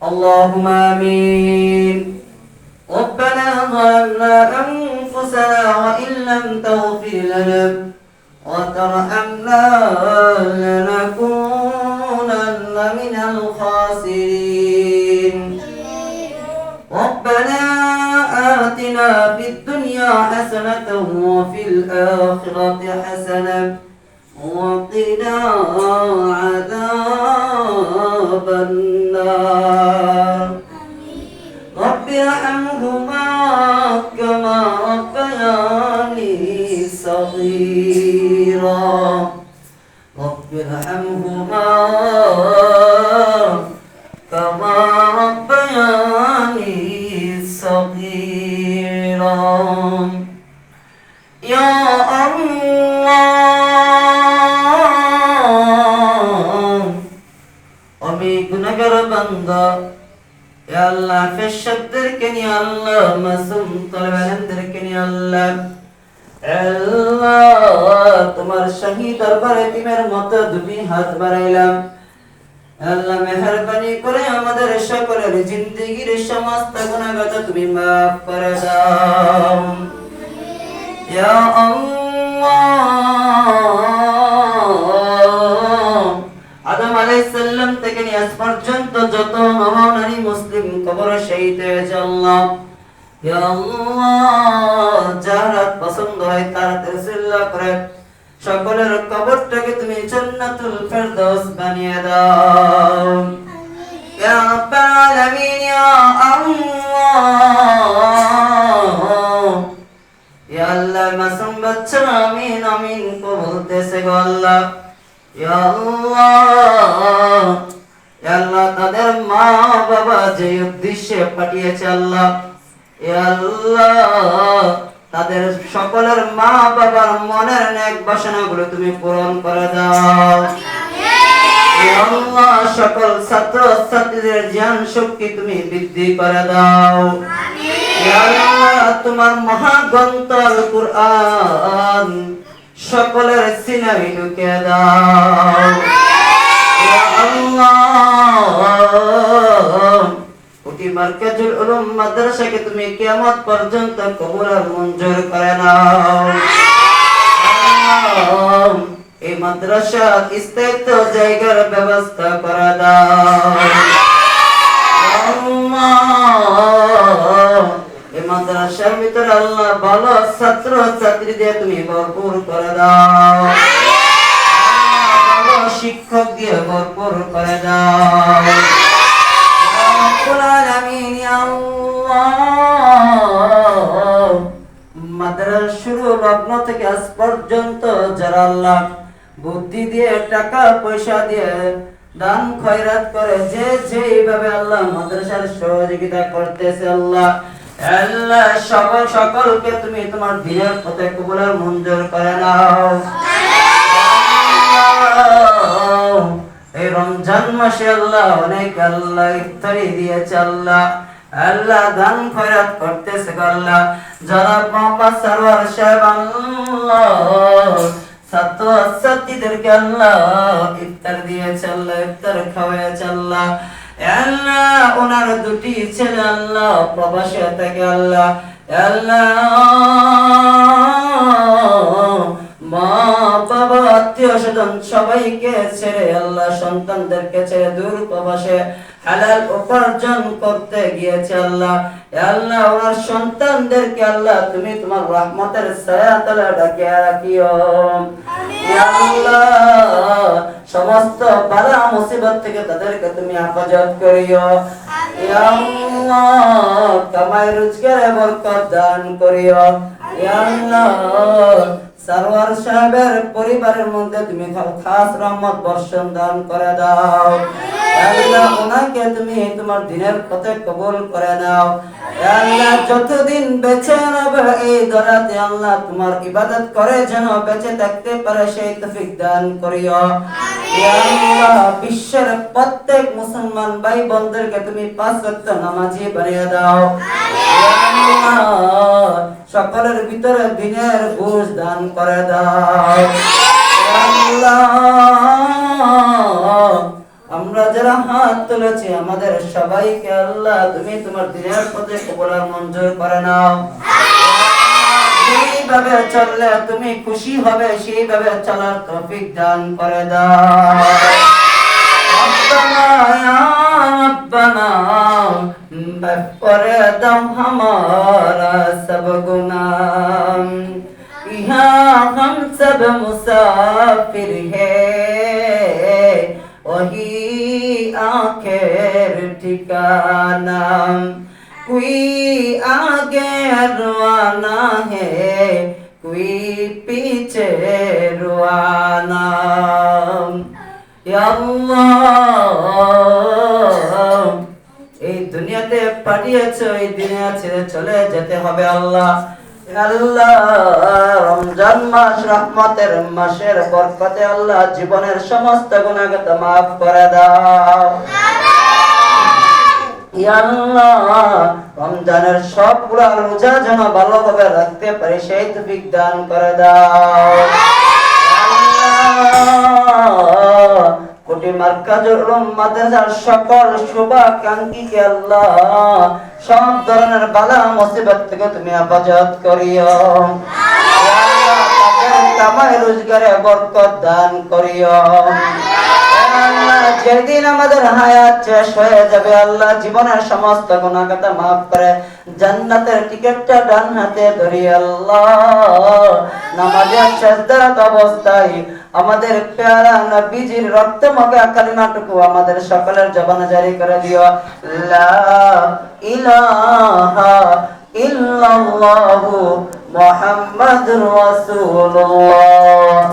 اللهم آمين. ربنا ظلمنا أنفسنا وإن لم تغفر لنا وترحمنا لنكونن من الخاسرين. ربنا آتنا في الدنيا حسنة وفي الآخرة حسنة وقنا عذاب النار. رب ارحمهما كما ربياني صغيرا. رب ارحمهما كما ربياني صغيرا. يا الله আমি গুনাহগার বান্দা। ইয়া আল্লাহ ফেরেশতাদেরকে নিয়ে আল্লাহ মাসুম তালেবানদেরকে নিয়ে আল্লাহ তোমার শাহী দরবারে তিমের মতো দুটি হাত বাড়াইলাম। আল্লাহ মেহেরবানি করে আমাদের সকলের জিন্দেগীর সমস্ত গুনাহগার তুমি মাফ করে দাও। ইয়া আদম আলাইহিস সালাম থেকে নিয়ে আজ পর্যন্ত যত মহানারী মুসলিম কবরে শহীদ হয়েছে আল্লাহ, ইয়া আল্লাহ যারা পছন্দ হয় তারা তারসিল্লাহ করে সকলের কবরটাকে তুমি জান্নাতুল ফেরদৌস বানিয়ে দাও। ইয়া রাব্বাল আলামিন, ইয়া আল্লাহ, ইয়া আল্লাহ মাসুম বাচ্চা আমিন আমিন বলতেছে গো আল্লাহ। ইয়া আল্লাহ, ইয়া আল্লাহ তাদের মা বাবা যে উদ্দেশ্যে পাঠিয়েছে আল্লাহ, ইয়া আল্লাহ তাদের সকলের মা বাবার মনের নেক বাসনাগুলো তুমি পূরণ করে দাও। ইয়া আল্লাহ সকল ছাত্র ছাত্রীদের জ্ঞান শক্তি তুমি বৃদ্ধি করে দাও। ইয়া আল্লাহ তোমার মহাগ্রন্থ আল কুরআন সকলের সিনায় ঢুকে দাও। ইয়া আল্লাহ কোটি মার্কাজুল উলুম মাদ্রাসাকে তুমি কিয়ামত পর্যন্ত কবুল আর মঞ্জুর করে নাও। এই মাদ্রাসা স্থায়িত্ব জায়গার ব্যবস্থা করে দাও। এই মাদ্রাসার ভিতরে আল্লাহ ভালো ছাত্র ছাত্রী দিয়ে তুমি ভরপুর করে দাও। ভালো শিক্ষক দিয়ে ভরপুর করে দাও। মাদ্রাসা শুরু লগ্ন থেকে আজ পর্যন্ত যারা আল্লাহ বুদ্ধি দিয়ে টাকা পয়সা দিয়ে দান খয়রাত করে যে যেভাবে আল্লাহ মাদ্রাসার সহযোগিতা করতেছে আল্লাহ, আল্লাহ সকলকে তুমি তোমার দিনের পথে কবুল আর মঞ্জুর করে নাও। এই রমজান মাসে আল্লাহ অনেক আল্লাহ ইফতারি দিয়েছে আল্লাহ, আল্লাহ দান খয়রাত করতেছে আল্লাহ। যারা মোহাম্মদ সরওয়ার সাহেব আল্লাহ ছাত্র ছাত্রীদেরকে আল্লাহ ইফতার দিয়েছে আল্লাহ, ইফতার খাওয়াইছে আল্লাহ। আল্লাহ ওনার দুটি ছেলে আল্লাহ প্রবাসে থাকে আল্লাহ, আল্লাহ মা বাবা আত্মীয় স্বজন সবাইকে ছেড়ে আল্লাহ সন্তানদেরকে ছেড়ে দূর প্রবাসে হালাল উপার্জন করতে গিয়েছে আল্লাহ। আল্লাহ ওনার সন্তানদেরকে আল্লাহ তুমি তোমার রহমতের ছায়াতলে ঢাকিয়ে রাখিও। আল্লাহ সমস্ত বালা মুসিবত থেকে তাদেরকে তুমি হেফাজত করিও। আল্লাহ কামাই রোজগারে বরকত দান করিও। আল্লাহ সরওয়ার সাহেবের পরিবারের মধ্যে তুমি খাস রহমত বর্ষণ দান করে দাও। আল্লাহ ওনাকে তুমি তোমার দিনের পথে কবুল করে নাও। আল্লাহ যতদিন বেঁচে রবে এই দুনিয়াতে আল্লাহ তোমার ইবাদত করে যেন বেঁচে থাকতে পারে সেই তৌফিক দান করিও। আল্লাহ বিশ্বের প্রত্যেক মুসলমান ভাই বোনদেরকে তুমি 5 ওয়াক্ত নামাজি বানিয়ে দাও। সকলের ভিতরে দিনের বুঝ দান করে দাও। আল্লাহ আমরা যারা হাত তুলেছি আমাদের সবাইকে আল্লাহ তুমি তোমার দিনের পথে কবুল আর মঞ্জুর করে নাও। যেইভাবে চললে তুমি খুশি হবে সেইভাবে চলার তৌফিক দান করে দাও। ربنا يا ربنا माफ कर दो हमारा सब गुनाह, यहाँ हम सब मुसाफिर हैं, वही आखिर ठिकाना, कोई आगे रवाना है, कोई पीछे रवाना। या अल्लाह এই দুনিয়াতে পাঠিয়েছ, এই দুনিয়া ছেড়ে চলে যেতে হবে আল্লাহ। আল্লাহ রমজান মাস রহমতের মাসের বরকতে আল্লাহ জীবনের সমস্ত গুনাহকে মাফ করে দাও। ইয়া আল্লাহ রমজানের সবগুলো রোজা যেন ভালোভাবে রাখতে পারি সেই তৌফিক দান করে দাও। কোটি মার্কাজুল উলুম মাদ্রাসার সকল শুভাকাঙ্ক্ষীকে আল্লাহ সব ধরনের বালা মুসিবত থেকে তুমি হেফাজত করিও। ইয়া আল্লাহ তাদের কামাই রোজগারে বরকত দান করিও। আল্লাহ যেদিন আমাদের হায়াত শেষ হয়ে যাবে আল্লাহ জীবনের সমস্ত গুনাহ খাতা মাফ করে জান্নাতের টিকেটটা ডান হাতে ধরি আল্লাহ নামাজের সিজদারত অবস্থায় আমাদের প্যারা নবীজির রক্তমাখা কালিমাটুকু আমাদের সকলের জবানে জারি করে দিও। লা ইলাহা ইল্লাল্লাহু মুহাম্মাদুর রাসূলুল্লাহ।